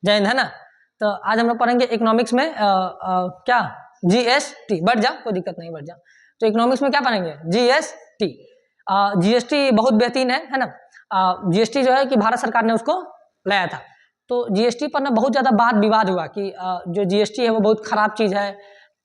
जय हिंद, है ना। तो आज हम लोग पढ़ेंगे इकोनॉमिक्स में क्या जीएसटी। बढ़ जाओ, कोई दिक्कत नहीं, बढ़ जाओ। तो इकोनॉमिक्स में क्या पढ़ेंगे? जीएसटी। जीएसटी बहुत बेहतरीन है ना। जीएसटी जो है कि भारत सरकार ने उसको लाया था। तो जीएसटी पर ना बहुत ज़्यादा वाद विवाद हुआ कि जो जीएसटी है वो बहुत खराब चीज़ है।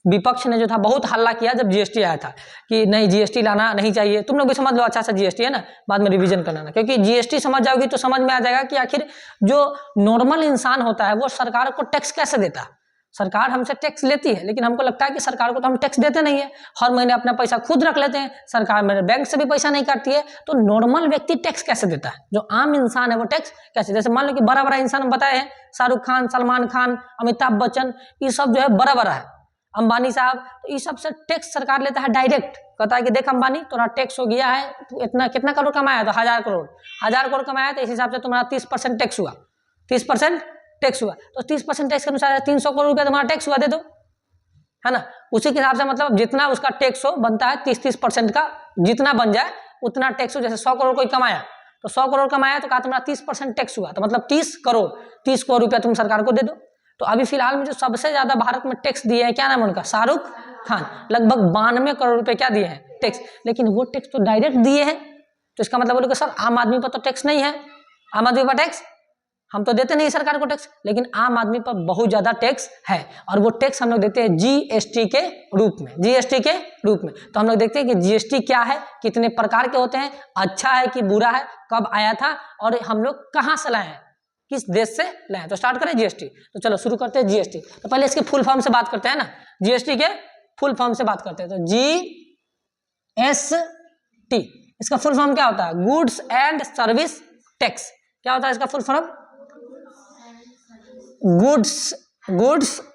विपक्ष ने जो था बहुत हल्ला किया जब जीएसटी आया था कि नहीं, जीएसटी लाना नहीं चाहिए। तुम लोग भी समझ लो अच्छा सा जीएसटी है ना, बाद में रिवीजन करना ना, क्योंकि जीएसटी समझ जाओगी तो समझ में आ जाएगा कि आखिर जो नॉर्मल इंसान होता है वो सरकार को टैक्स कैसे देता है। सरकार हमसे टैक्स लेती है, लेकिन हमको लगता है कि सरकार को तो हम टैक्स देते नहीं है, हर महीने अपना पैसा खुद रख लेते हैं, सरकार मेरे बैंक से भी पैसा नहीं काटती है। तो नॉर्मल व्यक्ति टैक्स कैसे देता है? जो आम इंसान है वो टैक्स कैसे? जैसे मान लो कि बड़ा बड़ा इंसान बताए हैं, शाहरुख खान, सलमान खान, अमिताभ बच्चन, ये सब जो है बड़ा बड़ा है, अंबानी साहब, तो इस सब से टैक्स सरकार लेता है डायरेक्ट। कहता है कि देख अंबानी, तुम्हारा टैक्स हो गया है इतना, कितना करोड़ कमाया? तो 1000 करोड़, 1000 करोड़ कमाया तो इस हिसाब से तुम्हारा 30% टैक्स हुआ, 30% टैक्स हुआ। तो 30% टैक्स के अनुसार 300 करोड़ रुपया तुम्हारा टैक्स हुआ, दे दो, है ना। उसी के हिसाब से मतलब जितना उसका टैक्स हो बनता है 30% का, जितना बन जाए उतना टैक्स हो। जैसे 100 करोड़ कोई कमाया तो 100 करोड़ कमाया तो कहा तुम्हारा 30% टैक्स हुआ, तो मतलब 30 करोड़ रुपया तुम सरकार को दे दो। तो अभी फिलहाल में जो सबसे ज्यादा भारत में टैक्स दिए हैं, क्या नाम है उनका? शाहरुख खान। लगभग 92 करोड़ रुपए क्या दिए हैं? टैक्स। लेकिन वो टैक्स तो डायरेक्ट दिए हैं, तो इसका मतलब बोलोगे सर आम आदमी पर तो टैक्स नहीं है। आम आदमी पर टैक्स हम तो देते नहीं सरकार को टैक्स, लेकिन आम आदमी पर बहुत ज्यादा टैक्स है, और वो टैक्स हम लोग देते हैं जीएसटी के रूप में। जीएसटी के रूप में तो हम लोग देखते हैं कि जीएसटी क्या है, कितने प्रकार के होते हैं, अच्छा है कि बुरा है, कब आया था, और हम लोग कहाँ से लाए हैं, किस देश से लाए। तो स्टार्ट करें जीएसटी। तो चलो शुरू करते हैं जीएसटी। तो पहले इसके फुल फॉर्म से बात करते हैं ना, जीएसटी के फुल फॉर्म से बात करते हैं। तो जीएसटी इसका फुल फॉर्म क्या होता है? Goods and service tax. क्या होता है इसका full form? Goods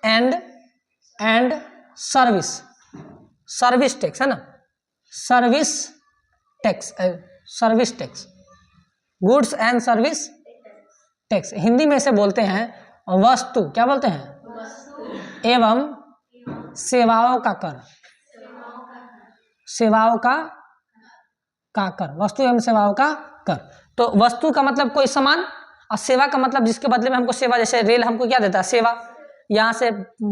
and service tax, है ना। Service tax, goods and service tax. Hindi में से बोलते हैं वस्तु, क्या बोलते हैं? एवं सेवाओं का कर, सेवाओं का कर, वस्तु एवं सेवाओं का कर। तो वस्तु का मतलब कोई सामान, और सेवा का मतलब जिसके बदले में हमको सेवा, जैसे रेल हमको क्या देता है? सेवा। यहाँ से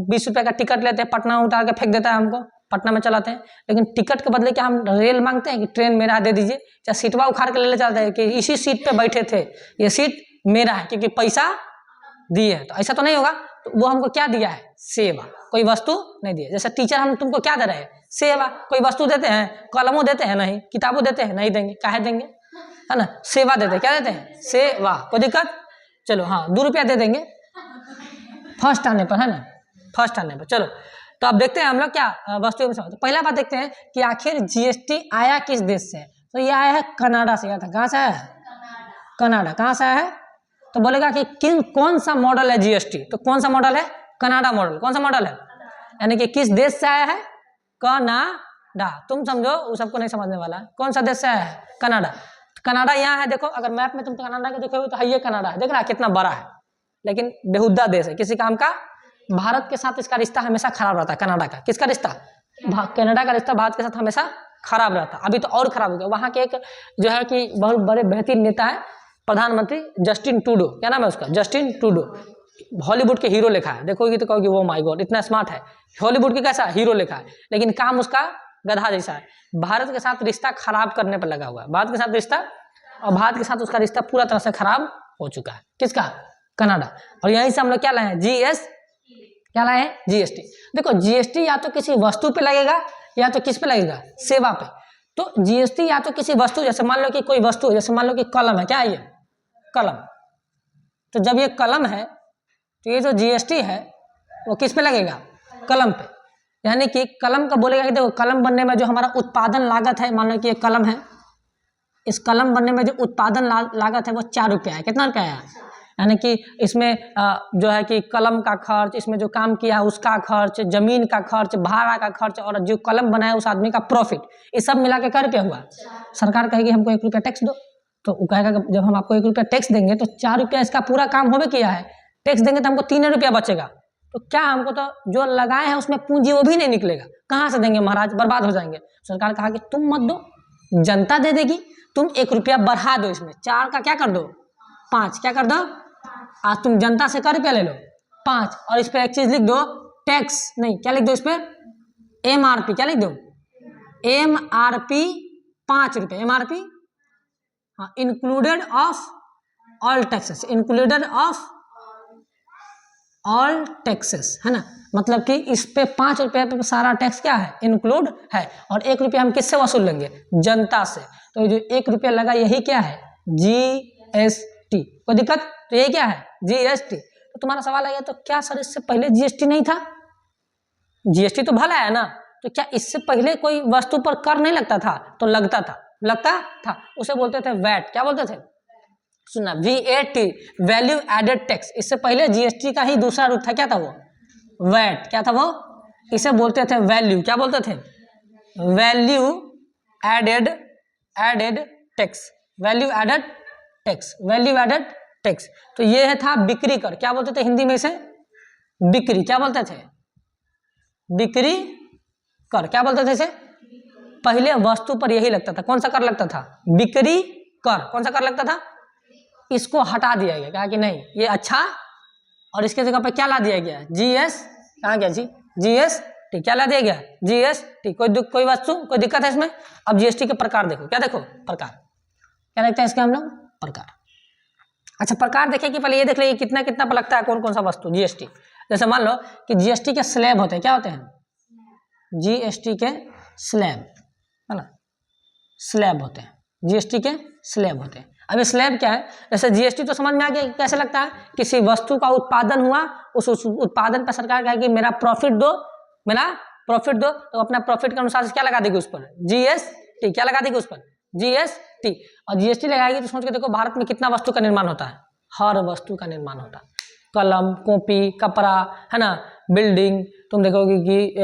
20 रुपए का टिकट लेते हैं, पटना उतार के फेंक देता है हमको, पटना में चलाते हैं, लेकिन टिकट के बदले क्या हम रेल मांगते हैं कि ट्रेन मेरा दे दीजिए, या सीटवा उखाड़ के ले जाते हैं कि इसी सीट पे बैठे थे, ये सीट मेरा है क्योंकि पैसा दिए है। तो ऐसा तो नहीं होगा। तो वो हमको क्या दिया है? सेवा, कोई वस्तु नहीं दी है। जैसे टीचर हम तुमको क्या दे रहे हैं? सेवा। कोई वस्तु देते हैं? कलमों देते हैं? नहीं। किताबों देते हैं? नहीं देंगे। काहे देंगे, है ना। सेवा देते हैं, क्या देते हैं? सेवा। कोई दिक्कत? चलो हाँ, 2 रुपया दे देंगे फर्स्ट आने पर, है ना, फर्स्ट आने पर। चलो तो अब देखते हैं हम लोग क्या वस्तु एवं सेवा। तो पहला बात देखते हैं कि आखिर जीएसटी आया किस देश से? तो ये आया है कनाडा से। आया था, कहाँ से आया है? कनाडा। कहाँ से आया है? तो बोलेगा कि कौन सा मॉडल है जीएसटी? तो कौन सा मॉडल है? Canada model. कौन सा मॉडल है? यानी कि किस देश से आया है? कनाडा। तुम समझो, वो सबको नहीं समझने वाला है। कौन सा देश से आया है? कनाडा। कनाडा यहाँ है, देखो अगर मैप में तुम कनाडा को देखोगे तो ये कनाडा है, देख रहा कितना बड़ा है, लेकिन बेहुदा देश है, किसी काम का। भारत के साथ इसका रिश्ता हमेशा खराब रहता है। कनाडा का किसका रिश्ता? कनाडा का रिश्ता भारत के साथ हमेशा खराब रहता है। अभी तो और खराब हो गया। वहाँ के एक जो है कि बहुत बड़े बेहतरीन नेता है, प्रधानमंत्री जस्टिन ट्रूडो। क्या नाम है उसका? Justin Trudeau. हॉलीवुड के हीरो लिखा है, देखोगे तो कहोगे वो माय गॉड इतना स्मार्ट है। हॉलीवुड के कैसा हीरो लिखा है, लेकिन काम उसका गधा जैसा है। भारत के साथ रिश्ता खराब करने पर लगा हुआ है। भारत के साथ रिश्ता, और भारत के साथ उसका रिश्ता पूरा तरह से खराब हो चुका है। किसका? कनाडा। और यहीं से हम लोग क्या लाए हैं? क्या लाए हैं? जीएसटी। देखो जीएसटी या तो किसी वस्तु पे लगेगा या तो किस पे लगेगा? सेवा पे। तो जीएसटी या तो किसी वस्तु, जैसे मान लो कि कोई वस्तु, जैसे मान लो कि कलम है, क्या है ये? कलम। तो जब ये कलम है तो ये जो जीएसटी है वो किस पे लगेगा? कलम पे। यानी कि कलम का बोलेगा कि देखो कलम बनने में जो हमारा उत्पादन लागत है, मान लो कि ये कलम है, इस कलम बनने में जो उत्पादन लागत है वो 4 रुपया है। कितना रुपया है? यानी कि इसमें जो है कि कलम का खर्च, इसमें जो काम किया है उसका खर्च, जमीन का खर्च, भाड़ा का खर्च, और जो कलम बनाया उस आदमी का प्रॉफिट, ये सब मिला के क्या रुपया हुआ? सरकार कहेगी हमको 1 रुपया टैक्स दो, तो वो कहेगा कि जब हम आपको 1 रुपया टैक्स देंगे तो 4 रुपया इसका पूरा काम होवे किया है, टैक्स देंगे तो हमको 3 रुपया बचेगा। तो क्या हमको तो जो लगाए हैं उसमें पूंजी वो भी नहीं निकलेगा, कहाँ से देंगे महाराज, बर्बाद हो जाएंगे। सरकार कहा कि तुम मत दो, जनता दे देगी, तुम 1 रुपया बढ़ा दो, इसमें 4 का क्या कर दो? 5, क्या कर दो? आज तुम जनता से क रुपया ले लो 5, और इस पर एक चीज लिख दो टैक्स, नहीं क्या लिख दो इस पर MRP, क्या लिख दो MRP 5 रुपये, MRP हाँ, included of all taxes, included of all taxes, है ना, मतलब कि इस पे 5 रुपये पे सारा टैक्स क्या है इंक्लूड है, और 1 रुपया हम किससे वसूल लेंगे जनता से, तो जो 1 रुपया लगा यही क्या है GST, कोई दिक्कत, तो यही क्या है GST। तो तुम्हारा सवाल आएगा तो क्या सर इससे पहले GST नहीं था, GST तो भला है ना, तो क्या इससे पहले कोई वस्तु पर कर नहीं लगता था, तो लगता था, उसे बोलते थे वैट, क्या बोलते थे सुनना VAT, वैल्यू एडेड टैक्स, इससे पहले GST का ही दूसरा रूप था, क्या था वो वैट, क्या था वो, इसे बोलते थे वैल्यू, क्या बोलते थे value added tax, value added tax, value added tax. तो ये है था बिक्री कर, क्या बोलते थे हिंदी में इसे बिक्री, क्या बोलते थे बिक्री कर, क्या बोलते थे इसे, पहले वस्तु पर यही लगता था, कौन सा कर लगता था बिक्री कर, कौन सा कर लगता था, इसको हटा दिया गया, कहा कि नहीं ये अच्छा, और इसके जगह पे क्या ला दिया गया GS, कहाँ गया जी GST, क्या ला दिया गया GST, कोई वस्तु कोई दिक्कत है इसमें। अब GST के प्रकार देखो, क्या देखो प्रकार, क्या लगता है इसके हम लोग प्रकार। अच्छा प्रकार देखे कि पहले ये देख लीजिए कितना कितना पर लगता है कौन कौन सा वस्तु GST। जैसे मान लो कि GST के स्लैब होते हैं, क्या होते हैं GST के स्लैब, है ना, स्लैब होते हैं, GST के स्लैब होते हैं। अब ये स्लैब क्या है, जैसे GST तो समझ में आ गया कैसे लगता है, किसी वस्तु का उत्पादन हुआ, उस उत्पादन पर सरकार कहेगी मेरा प्रॉफिट दो, तो अपना प्रॉफिट के अनुसार से क्या लगा देगी उस पर GST, क्या लगा देगी उस पर GST, और GST लगाएगी तो सोच के देखो भारत में कितना वस्तु का निर्माण होता है, हर वस्तु का निर्माण होता है, कलम कॉपी कपड़ा, है ना, बिल्डिंग, तुम देखोगे कि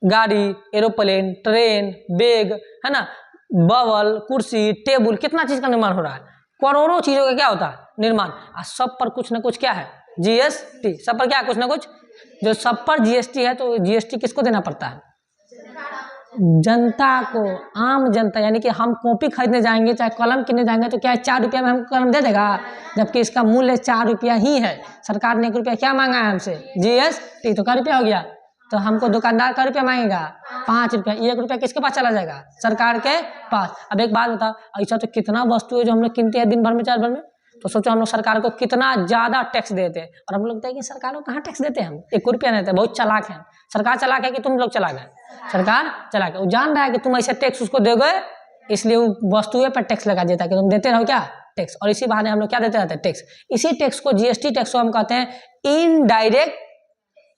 गाड़ी एरोप्लेन ट्रेन बैग, है ना, बवल कुर्सी टेबल, कितना चीज का निर्माण हो रहा है, करोड़ों चीजों का क्या होता है निर्माण, और सब पर कुछ ना कुछ क्या है GST, सब पर क्या है कुछ ना कुछ, जो सब पर GST है तो GST किसको देना पड़ता है जनता को, आम जनता, यानी कि हम कॉपी खरीदने जाएंगे चाहे कलम किनने जाएंगे तो क्या 4 रुपया में हमको कलम दे देगा, जबकि इसका मूल्य 4 रुपया ही है, सरकार ने 1 रुपया क्या मांगा है हमसे GST, तो क्या रुपया हो गया, तो हमको दुकानदार का रुपया मांगेगा 5 रुपया, 1 रुपया किसके पास चला जाएगा सरकार के पास। अब एक बात बताओ, ऐसा तो कितना वस्तु है जो हम लोग किनते हैं दिन भर में 4 भर में, तो सोचो हम लोग सरकार को कितना ज्यादा टैक्स देते हैं, और हम लोग लगता है कि सरकार को कहाँ टैक्स देते हैं, हम 1 रुपया नहीं देते, बहुत चालाक है सरकार, चालाक है कि तुम लोग चलाक है, सरकार चलाक है, वो जान रहा है कि तुम ऐसे टैक्स उसको दोगे, इसलिए वो वस्तुएं पर टैक्स लगा देता है कि तुम देते रहो क्या टैक्स, और इसी बहाने हम लोग क्या देते रहते हैं टैक्स, इसी टैक्स को GST टैक्स को हम कहते हैं इनडायरेक्ट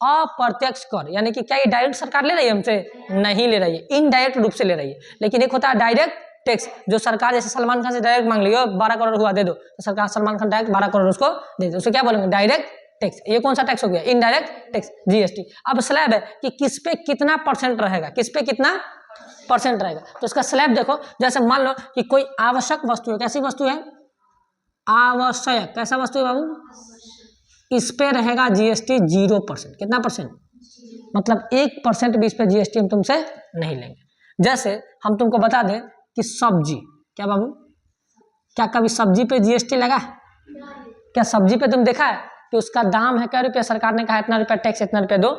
अप्रत्यक्ष कर, यानी कि क्या ये डायरेक्ट सरकार ले रही है हमसे, नहीं ले रही है, इनडायरेक्ट रूप से ले रही है। लेकिन एक होता है डायरेक्ट टैक्स, जो सरकार जैसे सलमान खान से डायरेक्ट मांग लियो 12 करोड़ हुआ दे दो, तो सरकार सलमान खान डायरेक्ट 12 करोड़ उसको दे दो, उसे क्या बोलेंगे डायरेक्ट टैक्स। ये कौन सा टैक्स हो गया इनडायरेक्ट टैक्स GST। अब स्लैब है कि किस पे कितना परसेंट रहेगा, किस पे कितना परसेंट रहेगा, तो इसका स्लैब देखो, जैसे मान लो कि कोई आवश्यक वस्तु है, कैसी वस्तु है आवश्यक, कैसा वस्तु है बाबू, इस पे रहेगा GST 0%, कितना परसेंट, मतलब 1% भी इस पे GST हम तुमसे नहीं लेंगे। जैसे हम तुमको बता दें कि सब्जी, क्या बाबू, क्या कभी सब्जी पे GST लगा है, क्या सब्जी पे तुम देखा है कि उसका दाम है क्या रुपया, सरकार ने कहा इतना रुपया टैक्स इतना रुपया दो,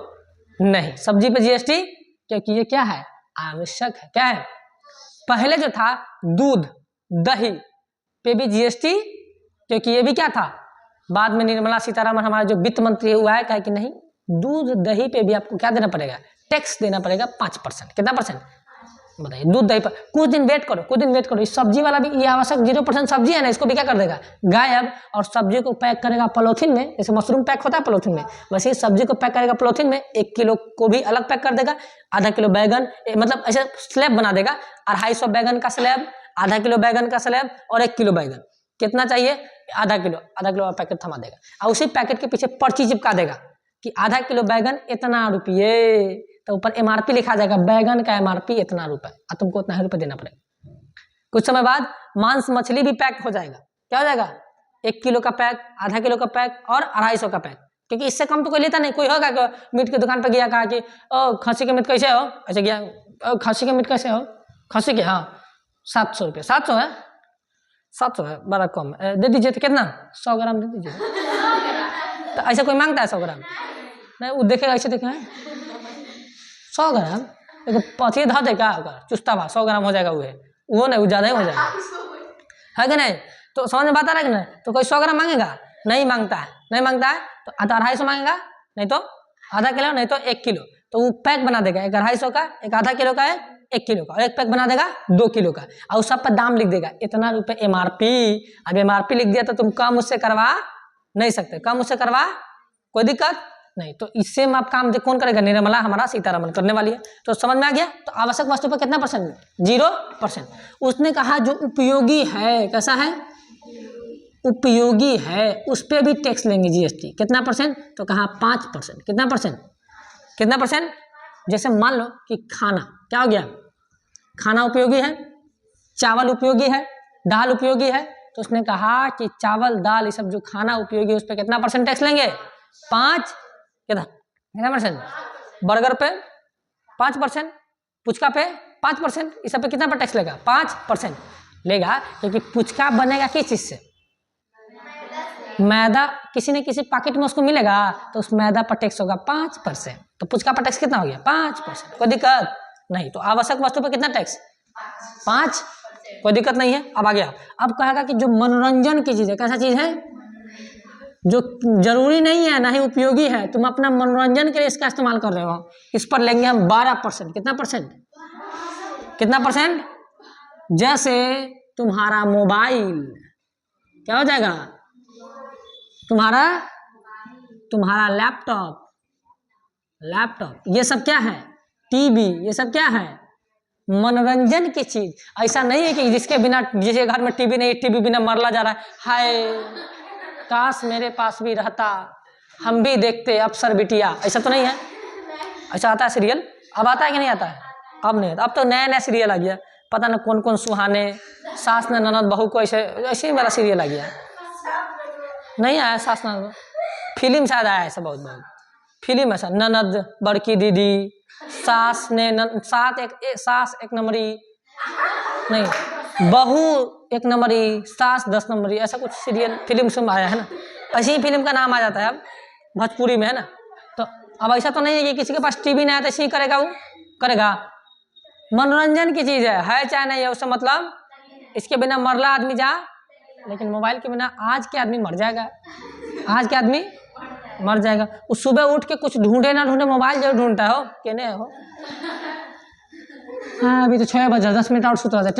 नहीं, सब्जी पे GST, क्योंकि ये क्या है आवश्यक है, क्या है, पहले जो था दूध दही पे भी GST, क्योंकि ये भी क्या था, बाद में निर्मला सीतारमण हमारा जो वित्त मंत्री हुआ है कहा कि नहीं दूध दही पे भी आपको क्या देना पड़ेगा टैक्स देना पड़ेगा 5%, कितना परसेंट बताइए, दूध दही पर कुछ दिन वेट करो, इस सब्जी वाला भी ये आवश्यक 0% सब्जी है ना, इसको भी क्या कर देगा गायब, और सब्जी को पैक करेगा पॉलीथिन में, जैसे मशरूम पैक होता है पॉलीथिन में, वैसे ही सब्जी को पैक करेगा पॉलीथिन में, 1 किलो को भी अलग पैक कर देगा, आधा किलो बैगन, मतलब ऐसे स्लैब बना देगा, 250 बैगन का स्लैब, आधा किलो बैगन का स्लैब, और 1 किलो बैगन, कितना चाहिए आधा किलो का पैकेट थमा देगा, और उसी पैकेट के पीछे पर्ची चिपका देगा कि आधा किलो बैगन इतना रुपये, तो ऊपर MRP लिखा जाएगा, बैगन का MRP इतना रुपए, और तुमको उतना ही रुपए देना पड़ेगा। कुछ समय बाद मांस मछली भी पैक हो जाएगा, क्या हो जाएगा 1 किलो का पैक, आधा किलो का पैक, और 250 का पैक, क्योंकि इससे कम तो कोई लेता नहीं। कोई होगा कि मीट की दुकान पर गया, कहा कि ओ खस्सी का मीट कैसे हो, ऐसे गया खस्सी का मीट कैसे हो, खस्सी के हाँ 700 रुपये, 700 है, 700 है, बड़ा कम है, दे दीजिए, तो कितना 100 ग्राम दे दीजिए, तो ऐसे कोई मांगता है 100 ग्राम? नहीं, वो देखेगा ऐसे देखेगा 100 ग्राम देखो पथिए धर दे क्या होगा चुस्ता बा 100 ग्राम हो जाएगा, वो नहीं, वो ज़्यादा ही हो जाएगा, है कि नहीं? तो समझ में बात आ रहा है कि नहीं? तो कोई 100 ग्राम मांगेगा? नहीं मांगता है, नहीं मांगता है तो 250 मांगेगा, नहीं तो आधा किलो, नहीं तो 1 किलो। तो वो पैक बना देगा, एक 250 का, एक आधा किलो का है, 1 किलो का, और एक पैक बना देगा 2 किलो का, और सब पर दाम लिख देगा इतना रुपए MRP। अब MRP लिख दिया तो तुम कम उससे करवा नहीं सकते, कम उससे करवा कोई दिक्कत नहीं। तो इससे आप काम कौन करेगा? निर्मला हमारा सीतारमन करने वाली है। तो समझ में आ गया? तो आवश्यक वस्तु पर कितना %? 0%। उसने कहा जो उपयोगी है, कैसा है? उपयोगी है, उस पर भी टैक्स लेंगे GST। कितना %? तो कहा 5%। कितना %? कितना %? जैसे मान लो कि खाना क्या हो गया, खाना उपयोगी है, चावल उपयोगी है, दाल उपयोगी है, तो उसने कहा कि चावल दाल ये सब जो खाना उपयोगी है उस पर कितना % टैक्स लेंगे? 5। कितना %? बर्गर पे 5%, पुचका पे 5%, इस सब पे कितना टैक्स लेगा? 5% लेगा, क्योंकि पुचका बनेगा किस चीज से? मैदा, किसी न किसी पैकेट में उसको मिलेगा, तो उस मैदा पर टैक्स होगा 5%। तो पुचका पर टैक्स कितना हो गया? 5%। कोई दिक्कत नहीं। तो आवश्यक वस्तु पर कितना टैक्स? 5। कोई दिक्कत नहीं है। अब आ गया, अब कहेगा कि जो मनोरंजन की चीज है, कैसा चीज है? जो जरूरी नहीं है ना ही उपयोगी है, तुम अपना मनोरंजन के लिए इसका इस्तेमाल कर रहे हो, इस पर लेंगे हम 12%। कितना %? कितना %? जैसे तुम्हारा मोबाइल क्या हो जाएगा? तुम्हारा लैपटॉप ये सब क्या है? टीवी, ये सब क्या है? मनोरंजन की चीज। ऐसा नहीं है कि जिसके घर में टीवी नहीं, टीवी बिना मरला जा रहा है, हाय काश मेरे पास भी रहता, हम भी देखते अफसर बिटिया, ऐसा तो नहीं है। ऐसा आता है सीरियल? अब आता है कि नहीं आता है? अब नहीं आता। अब तो नया नया सीरियल आ गया, पता नहीं कौन कौन सुहाने, सास ने ननद बहू को, ऐसे ही मेरा सीरियल आ गया। नहीं आया सास ननद, फिल्म शायद आया ऐसा, बहुत फिल्म ऐसा, ननद बड़की दीदी, सास एक नंबरी, नहीं बहू 1 नंबरी, सास 10 नंबरी, ऐसा कुछ सीरियल फिल्म से आया है ना। ऐसी ही फिल्म का नाम आ जाता है अब भोजपुरी में, है ना। तो अब ऐसा तो नहीं है कि किसी के पास टीवी नहीं है तो ऐसे ही करेगा, वो करेगा। मनोरंजन की चीज है चाहे नहीं है, उससे मतलब इसके बिना मरला आदमी जा, लेकिन मोबाइल के बिना आज के आदमी मर जाएगा, आज के आदमी मर जाएगा। वो सुबह उठ के कुछ ढूंढे ना ढूंढे, मोबाइल जरूर ढूंढता हो कहने हो। हाँ अभी तो 6 बजे, 10 मिनट और सुत रहता है,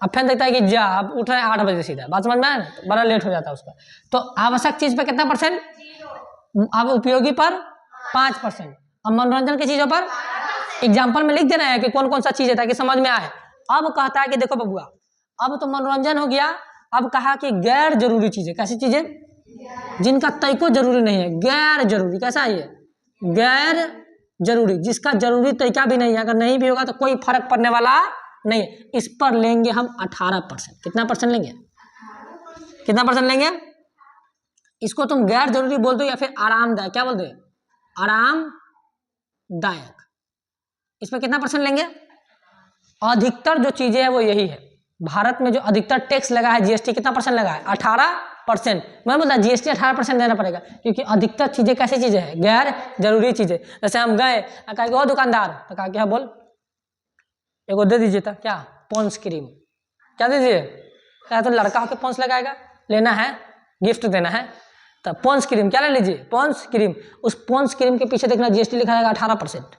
फिर देखता है कि जा अब उठ रहे हैं 8 बजे सीधा, बात समझ में आया ना, तो बड़ा लेट हो जाता है उसका। तो आवश्यक चीज पे कितना %? अब उपयोगी पर 5%, अब मनोरंजन की चीजों पर एग्जाम्पल में लिख देना है कि कौन कौन सा चीज है ताकि समझ में आए। अब कहता है कि देखो बबुआ, अब तो मनोरंजन हो गया, अब कहा कि गैर जरूरी चीजें, कैसी चीजें? जिनका तरीको जरूरी नहीं है, गैर जरूरी। कैसा है ये? गैर जरूरी, जिसका जरूरी तरीका भी नहीं है, अगर नहीं भी होगा तो कोई फर्क पड़ने वाला नहीं है। इस पर लेंगे हम 18%। कितना % लेंगे? कितना % लेंगे? इसको तुम गैर जरूरी बोल दो या फिर आरामदायक, क्या बोल दो? आरामदायक। इस पर कितना % लेंगे? अधिकतर जो चीजें है वो यही है। भारत में जो अधिकतर टैक्स लगा है, GST कितना % लगा है? 18%। मैं बोलता GST 18% देना पड़ेगा, क्योंकि अधिकतर चीजें कैसी चीजें हैं? गैर जरूरी चीजें। जैसे हम गए, कहा कि वो दुकानदार, तो कहा क्या बोल, एगो दे दीजिए था, क्या? Pond's cream. क्या दीजिए? क्या तो लड़का होकर पॉन्स लगाएगा, लेना है, गिफ्ट देना है, तो पॉन्स क्रीम क्या ले लीजिए? Pond's cream. उस पॉन्स क्रीम के पीछे देखना GST लिखा रहेगा 18%।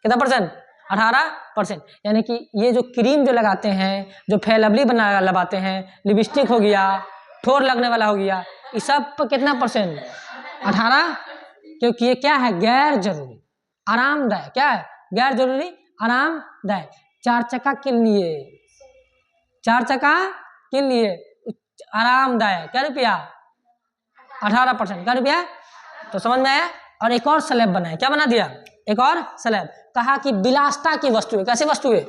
कितना %? 18%। यानी कि ये जो क्रीम जो लगाते हैं, जो फेलवली लगाते हैं, लिपस्टिक हो गया, ठोर लगने वाला हो गया, इस सब पर कितना %? 18, क्योंकि ये क्या है? गैर जरूरी आरामदायक। क्या है? गैर जरूरी आरामदायक। 4 चक्का किन लिए? 4 चक्का किन लिए? आरामदायक। क्या रुपया? 18%। क्या रुपया? तो समझ में आया। और एक और स्लैब बनाए, क्या बना दिया? एक और स्लैब। कहा कि विलासता की वस्तु है। कैसी वस्तु है?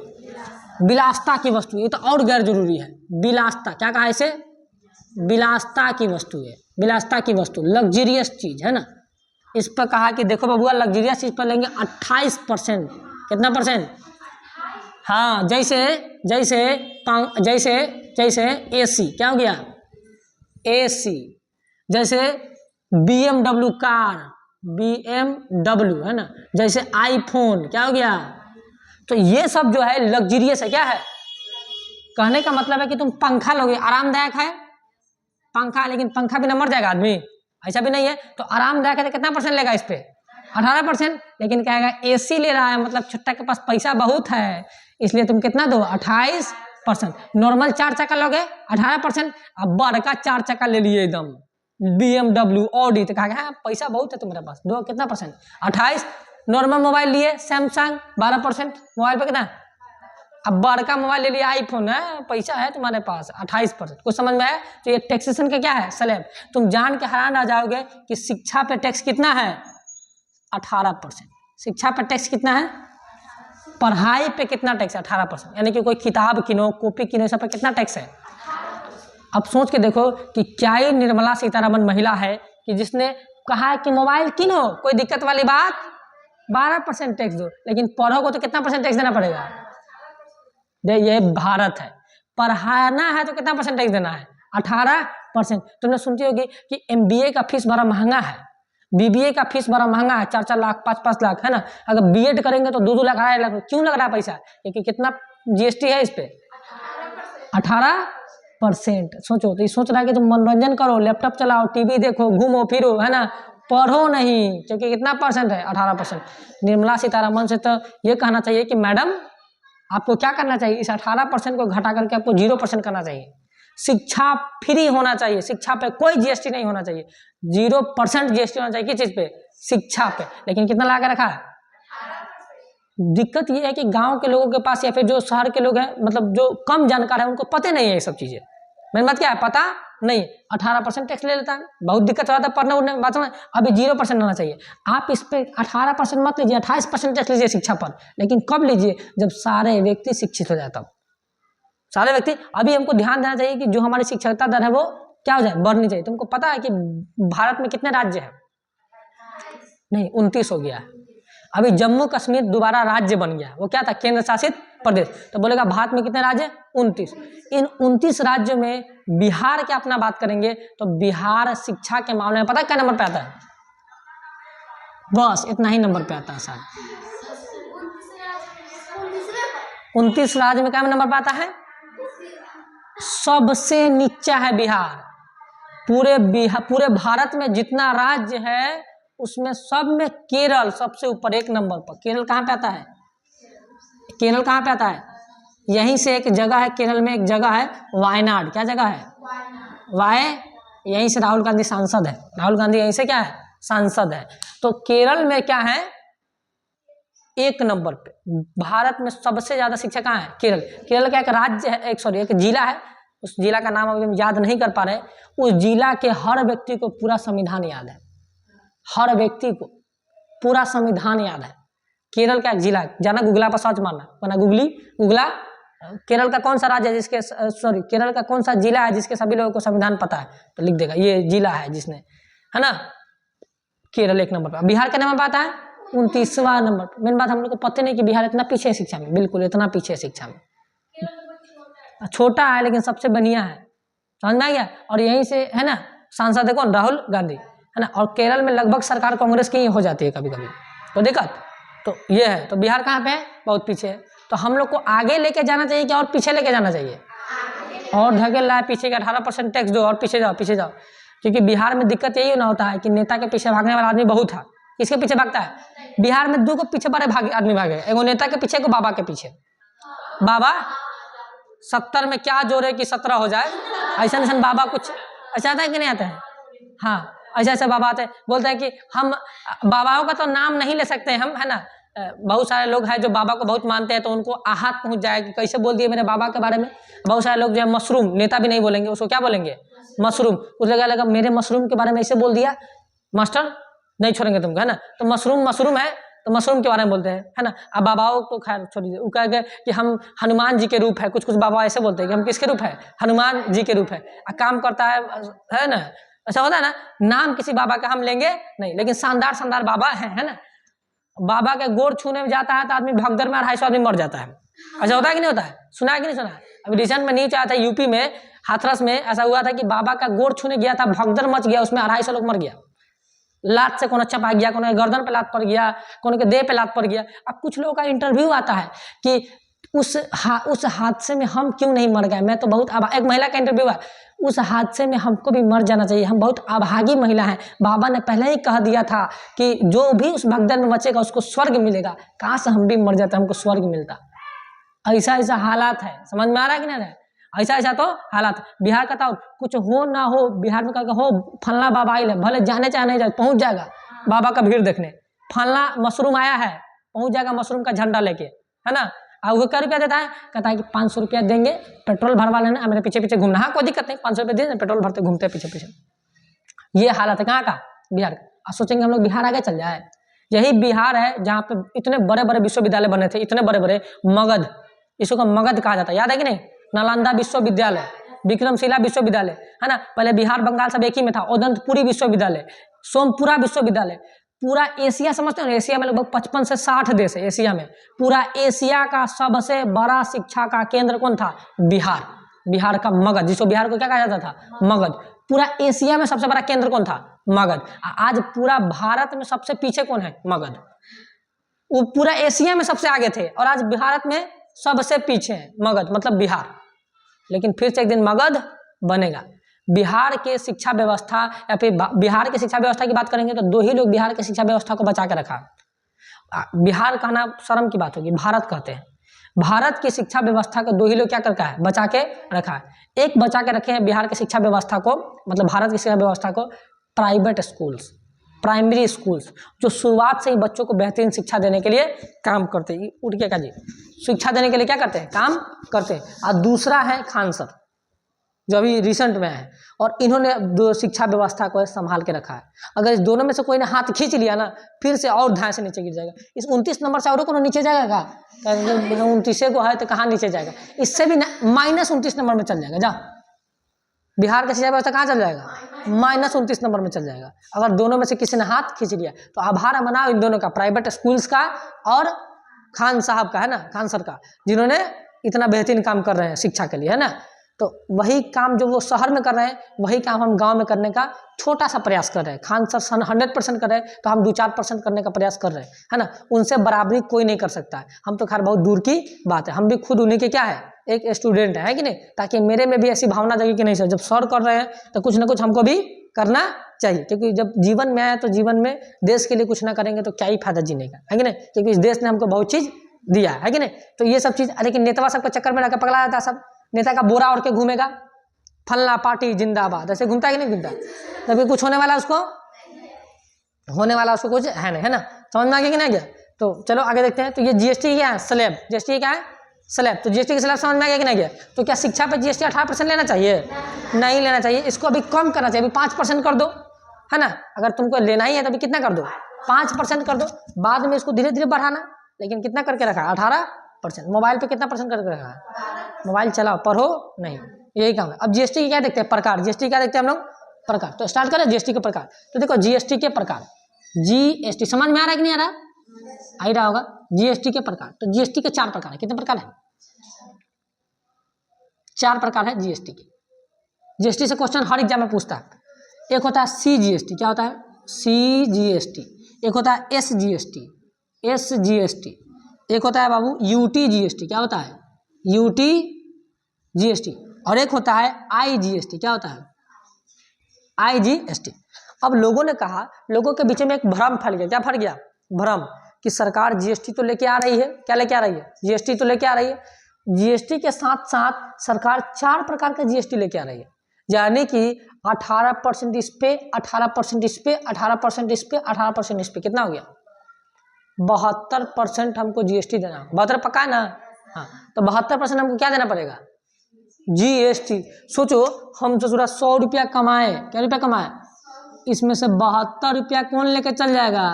विलासता की वस्तु। ये तो और गैर जरूरी है। विलासता, क्या कहा इसे? विलासता की वस्तु है। विलासता की वस्तु, लग्जरियस चीज है ना। इस पर कहा कि देखो बबुआ, लग्जरियस चीज पर लेंगे 28%। कितना %? हाँ, जैसे AC। क्या हो गया? AC। जैसे BMW कार, BMW है ना, जैसे आईफोन, क्या हो गया? तो ये सब जो है लग्जरियस है। क्या है? कहने का मतलब है कि तुम पंखा लोगे, आरामदायक है पंखा, लेकिन पंखा भी ना मर जाएगा आदमी, ऐसा भी नहीं है। तो आरामदायक है तो कितना परसेंट लेगा इस पे? 18%। लेकिन कहेगा एसी ले रहा है, मतलब छुट्टा के पास पैसा बहुत है, इसलिए तुम कितना दो? 28%। नॉर्मल 4 चक्का लोगे 18%, अब बड़का 4 चक्का ले लिए एकदम BMW ऑडी, तो कहा हाँ पैसा बहुत है तुम्हारे पास, दो कितना परसेंट? 28। नॉर्मल मोबाइल लिए सैमसंग 12%, मोबाइल पे कितना? अब बड़का मोबाइल ले लिया आईफोन है, पैसा है तुम्हारे पास 28%। कुछ समझ में आया? तो ये टैक्सेशन का क्या है? स्लैब। तुम जान के हैरान आ जाओगे कि शिक्षा पे टैक्स कितना है? 18%। शिक्षा पे टैक्स कितना है? पढ़ाई पे कितना टैक्स है? 18%। यानी कि कोई किताब किनो, कॉपी किनो, सब पे कितना टैक्स है? अब सोच के देखो कि क्या ही निर्मला सीतारमण महिला है कि जिसने कहा है कि मोबाइल किनो, कोई दिक्कत वाली बात, 12% टैक्स दो, लेकिन पढ़ोगे तो कितना परसेंट टैक्स देना पड़ेगा? ये भारत है, पढ़ाना है तो कितना परसेंट टैक्स देना है? 18%। तुमने सुनती होगी कि MBA का फीस बड़ा महंगा है, BBA का फीस बड़ा महंगा है, 4-4 लाख 5-5 लाख है ना। अगर B.Ed करेंगे तो 2-2 लाख 2.5 लाख। क्यों लग रहा है पैसा? क्योंकि कितना GST है इस पे? 18%। सोचो, तो ये सोच रहा है कि तुम मनोरंजन करो, लैपटॉप चलाओ, टीवी देखो, घूमो फिरो, है ना, पढ़ो नहीं, क्योंकि कितना परसेंट है? 18%। निर्मला सीतारमण से तो ये कहना चाहिए कि मैडम आपको क्या करना चाहिए? इस 18% को घटा करके आपको 0% करना चाहिए। शिक्षा फ्री होना चाहिए, शिक्षा पे कोई GST नहीं होना चाहिए, 0% GST होना चाहिए। किस चीज पे? शिक्षा पे। लेकिन कितना लगा के रखा है? दिक्कत ये है कि गांव के लोगों के पास या फिर जो शहर के लोग हैं, मतलब जो कम जानकार है, उनको पता नहीं है ये सब चीजें। मेरी बात क्या है? पता नहीं, 18% टैक्स ले लेता है, बहुत दिक्कत होता है पढ़ने उड़ने में। बात अभी 0% होना चाहिए। आप इस पे 18% मत लीजिए, 28% टैक्स लीजिए शिक्षा पर, लेकिन कब लीजिए? जब सारे व्यक्ति शिक्षित हो जाए तब। सारे व्यक्ति, अभी हमको ध्यान देना चाहिए कि जो हमारी शिक्षकता दर है वो क्या हो जाए? बढ़नी चाहिए। तुमको पता है कि भारत में कितने राज्य हैं? नहीं, 29 हो गया है। अभी जम्मू कश्मीर दोबारा राज्य बन गया, वो क्या था? केंद्र शासित प्रदेश। तो बोलेगा भारत में कितने राज्य? 29। इन 29 राज्यों में बिहार की अपना बात करेंगे तो बिहार शिक्षा के मामले में पता क्या नंबर पे आता है? बस इतना ही नंबर पे आता है सर। 29 राज्य में क्या नंबर पे आता है? सबसे नीचा है बिहार। पूरे भारत में जितना राज्य है उसमें सब में केरल सबसे ऊपर, 1 नंबर पर। केरल कहाँ पे आता है? केरल कहाँ पे आता है? यहीं से एक जगह है केरल में, एक जगह है वायनाड। क्या जगह है? यहीं से राहुल गांधी सांसद है। राहुल गांधी यहीं से क्या है? सांसद है। तो केरल में क्या है? 1 नंबर पे। भारत में सबसे ज्यादा शिक्षा कहाँ है? केरल। केरल का एक राज्य है, एक जिला है, उस जिला का नाम अभी हम याद नहीं कर पा रहे। उस जिला के हर व्यक्ति को पूरा संविधान याद है, हर व्यक्ति को पूरा संविधान याद है। केरल का एक जिला है, जाना गूगला पर सर्च मारना, वरना गूगला केरल का कौन सा राज्य है जिसके, केरल का कौन सा जिला है जिसके सभी लोगों को संविधान पता है, तो लिख देगा ये जिला है जिसने, है ना। केरल 1 नंबर पर। बिहार का नंबर आता है 29वां नंबर पर। मेन बात, हम लोग को पता नहीं कि बिहार इतना पीछे है शिक्षा में, बिल्कुल इतना पीछे है शिक्षा में। छोटा है लेकिन सबसे बढ़िया है, समझ में आ गया। और यहीं से है ना सांसद है कौन? राहुल गांधी, है ना। और केरल में लगभग सरकार कांग्रेस की ही हो जाती है कभी कभी, तो दिक्कत तो ये है। तो बिहार कहाँ पे है? बहुत पीछे है। तो हम लोग को आगे लेके जाना चाहिए क्या और पीछे लेके जाना चाहिए? और ढकेल रहा है पीछे का, 18% टैक्स दो और पीछे जाओ पीछे जाओ। क्योंकि बिहार में दिक्कत यही ना होता है कि नेता के पीछे भागने वाला आदमी बहुत है। किसके पीछे भागता है? बिहार में 2 को पीछे बड़े आदमी भागे, एगो नेता के पीछे, एगो बाबा के पीछे। बाबा 70 में क्या जोड़े कि 17 हो जाए, ऐसा ऐसा बाबा कुछ ऐसा आता है कि नहीं आता है? हाँ, ऐसा बाबा आते हैं, बोलते हैं कि हम बाबाओं का तो नाम नहीं ले सकते हम, है ना। बहुत सारे लोग हैं जो बाबा को बहुत मानते हैं, तो उनको आहत पहुंच जाए कि कैसे बोल दिए मेरे बाबा के बारे में। बहुत सारे लोग जो है मशरूम, नेता भी नहीं बोलेंगे उसको, क्या बोलेंगे? मशरूम। कुछ लगा मेरे मशरूम के बारे में ऐसे बोल दिया, मास्टर नहीं छोड़ेंगे तुमको, है ना। तो मशरूम है तो मशरूम के बारे में बोलते हैं, है ना। अब बाबाओं तो खैर छोड़ दीजिए, वो कह गए कि हम हनुमान जी के रूप है। कुछ बाबा ऐसे बोलते हैं कि हम किसके रूप है? हनुमान जी के रूप है। काम करता है ना, ऐसा होता है ना। नाम किसी बाबा का हम लेंगे नहीं, लेकिन शानदार बाबा है ना। बाबा के गोड़ छूने में जाता है तो आदमी भगदड़ में 250 आदमी मर जाता है। ऐसा होता है कि नहीं होता है? सुना है कि नहीं सुना है? अभी रिसेंट में न्यूज आया था यूपी में, हाथरस में ऐसा हुआ था कि बाबा का गोड़ छूने गया था, भगदड़ मच गया, उसमें 250 लोग मर गया। लात से कोनो चपा गया, कोनो गर्दन पे लात पड़ गया, कोनो के देह पे लात पड़ गया। अब कुछ लोगों का इंटरव्यू आता है कि उस हादसे में हम क्यों नहीं मर गए, मैं तो बहुत एक महिला का इंटरव्यू है, उस हादसे में हमको भी मर जाना चाहिए, हम बहुत अभागी महिला हैं, बाबा ने पहले ही कह दिया था कि जो भी उस भगदड़ में बचेगा उसको स्वर्ग मिलेगा, काश हम भी मर जाते, हमको स्वर्ग मिलता। ऐसा ऐसा हालात है, समझ में आ रहा है कि नहीं? ऐसा ऐसा तो हालात। बिहार का तो कुछ हो ना हो, बिहार में का हो फलना बाबा आइल है, भले जाने चाहे नहीं जाए पहुंच जाएगा बाबा का भीड़ देखने। फलना मशरूम आया है, पहुंच जाएगा मशरूम का झंडा लेके, है ना। और वो क्या रुपया देता है, कहता है कि 500 रुपया देंगे, पेट्रोल भरवा लेना, मेरे पीछे पीछे घूमना। हाँ कोई दिक्कत नहीं, 500 रुपया दे, पेट्रोल भरते घूमते पीछे पीछे। ये हालत है कहाँ का, बिहार का। आप सोचेंगे हम लोग बिहार आगे चल जाए, यही बिहार है जहाँ पे इतने बड़े बड़े विश्वविद्यालय बने थे, इतने बड़े बड़े। मगध, इसको मगध कहा जाता है, याद है कि नहीं? नालंदा विश्वविद्यालय, विक्रमशिला विश्वविद्यालय, है ना। पहले बिहार बंगाल सब एक ही में था। उदंतपुरी विश्वविद्यालय, सोमपुरा विश्वविद्यालय। पूरा एशिया समझते हो, एशिया में लगभग 55 से 60 देश है एशिया में। पूरा एशिया का सबसे बड़ा शिक्षा का केंद्र कौन था? बिहार। बिहार का मगध, जिसको बिहार को क्या कहा जाता था? मगध। पूरा एशिया में सबसे बड़ा केंद्र कौन था? मगध। आज पूरा भारत में सबसे पीछे कौन है? मगध। वो पूरा एशिया में सबसे आगे थे और आज भारत में सबसे पीछे है मगध, मतलब बिहार। लेकिन फिर से एक दिन मगध बनेगा। बिहार के शिक्षा व्यवस्था या फिर बिहार की शिक्षा व्यवस्था की बात करेंगे तो दो ही लोग बिहार की शिक्षा व्यवस्था को बचा के रखा। बिहार कहना शर्म की बात होगी, भारत कहते हैं। भारत की शिक्षा व्यवस्था को दो ही लोग क्या करके है? बचा के रखा है। एक बचा के रखे हैं बिहार की शिक्षा व्यवस्था को, मतलब भारत की शिक्षा व्यवस्था को, प्राइवेट स्कूल्स, प्राइमरी स्कूल्स, जो शुरुआत से ही बच्चों को बेहतरीन शिक्षा देने के लिए काम करते हैं। उठ के का जी, शिक्षा देने के लिए क्या करते हैं? काम करते हैं। और दूसरा है खान सर, जो अभी रिसेंट में है, और इन्होंने दो शिक्षा व्यवस्था को संभाल के रखा है। अगर इस दोनों में से कोई ने हाथ खींच लिया ना, फिर से और ध्यान से नीचे गिर जाएगा। इस 29 नंबर से और को नीचे जाएगा, 29 को है तो कहाँ नीचे जाएगा? इससे भी -29 नंबर में चल जाएगा। जा, बिहार का शिक्षा व्यवस्था कहाँ चल जाएगा? -29 नंबर में चल जाएगा। अगर दोनों में से किसी ने हाथ खींच लिया तो आभार मनाओ इन दोनों का, प्राइवेट स्कूल्स का और खान साहब का, है ना, खान सर का, जिन्होंने इतना बेहतरीन काम कर रहे हैं शिक्षा के लिए, है ना। तो वही काम जो वो शहर में कर रहे हैं, वही काम हम गांव में करने का छोटा सा प्रयास कर रहे हैं। खान सर 100% कर रहे हैं तो हम 2-4% करने का प्रयास कर रहे हैं, है ना। उनसे बराबरी कोई नहीं कर सकता है। हम तो खैर बहुत दूर की बात है, हम भी खुद उन्हीं के क्या है, एक स्टूडेंट है कि नहीं। ताकि मेरे में भी ऐसी भावना जगी कि नहीं सर, जब सर कर रहे हैं तो कुछ ना कुछ हमको भी करना चाहिए, क्योंकि जब जीवन में आए तो जीवन में देश के लिए कुछ ना करेंगे तो क्या ही फायदा जीने का, है कि नहीं। क्योंकि इस देश ने हमको बहुत चीज दिया है कि नहीं। तो ये सब चीज, लेकिन नेता सबको चक्कर में लगा पगला जाता है। सब नेता का बोरा ओढ़ के घूमेगा, फलना पार्टी जिंदाबाद, ऐसे घूमता है कि नहीं घूमता? तभी कुछ होने वाला उसको, होने वाला उसको कुछ है नहीं, है ना। समझ में आ गया कि नहीं गया? तो चलो आगे देखते हैं। तो ये जीएसटी क्या है? स्लैब। जीएसटी क्या है? स्लैब। तो जीएसटी का स्लैब समझ में आ गया कि नहीं गया? तो क्या शिक्षा पे जीएसटी 18% लेना चाहिए? नहीं लेना चाहिए, इसको अभी कम करना चाहिए। अभी 5% कर दो, है ना। अगर तुमको लेना ही है तो अभी कितना कर दो? 5% कर दो। बाद में इसको धीरे धीरे बढ़ाना, लेकिन कितना करके रखा है? 18%। मोबाइल पे कितना % करके रखा है? मोबाइल चलाओ, पढ़ो नहीं, यही काम है। अब जीएसटी की क्या देखते हैं? प्रकार। जीएसटी क्या देखते हैं हम लोग? प्रकार। तो स्टार्ट करें जीएसटी के प्रकार। तो देखो जीएसटी के प्रकार, जीएसटी समझ में आ रहा है कि नहीं आ रहा? आ ही रहा होगा। जीएसटी के प्रकार, तो जीएसटी के 4 प्रकार है। कितने प्रकार है? 4 प्रकार है जीएसटी के। जीएसटी से क्वेश्चन हर एग्जाम में पूछता है। एक होता है सीजीएसटी। क्या होता है? सीजीएसटी। एक होता है एसजीएसटी, एसजीएसटी। एक होता है बाबू यूटीजीएसटी। क्या होता है? यूटीजीएसटी। और एक होता है आईजीएसटी। क्या होता है? आईजीएसटी। अब लोगों ने कहा, लोगों के बीच में एक भ्रम फैल गया। क्या फैल गया? भ्रम, कि सरकार जीएसटी तो लेके आ रही है। क्या लेके आ रही है? जीएसटी तो लेके आ रही है। जीएसटी के साथ साथ सरकार 4 प्रकार का जीएसटी लेके आ रही है। यानी कि 18% इस पे, 18% इस पे, 18% इस पे, 18% इस पे। कितना हो गया? 72% हमको जीएसटी देना। 72 पक्का है ना? हाँ, तो 72% हमको क्या देना पड़ेगा? जीएसटी। सोचो, हम तो पूरा 100 रुपया कमाए, क्या रुपया कमाए, इसमें से 72 रुपया कौन लेके चल जाएगा?